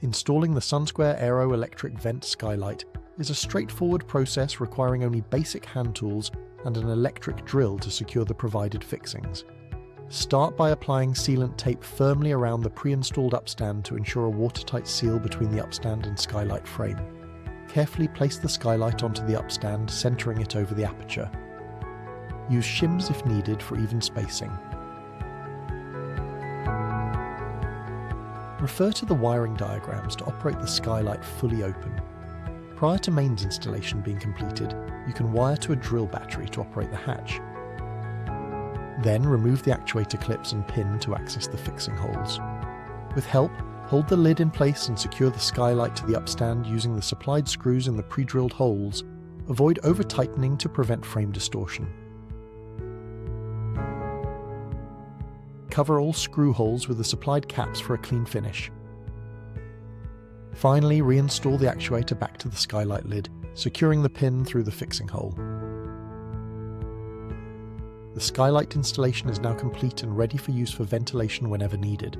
Installing the Sunsquare Aero Electric Vent Skylight is a straightforward process requiring only basic hand tools and an electric drill to secure the provided fixings. Start by applying sealant tape firmly around the pre-installed upstand to ensure a watertight seal between the upstand and skylight frame. Carefully place the skylight onto the upstand, centering it over the aperture. Use shims if needed for even spacing. Refer to the wiring diagrams to operate the skylight fully open. Prior to mains installation being completed, you can wire to a drill battery to operate the hatch. Then remove the actuator clips and pin to access the fixing holes. With help, hold the lid in place and secure the skylight to the upstand using the supplied screws in the pre-drilled holes. Avoid over-tightening to prevent frame distortion. Cover all screw holes with the supplied caps for a clean finish. Finally, reinstall the actuator back to the skylight lid, securing the pin through the fixing hole. The skylight installation is now complete and ready for use for ventilation whenever needed.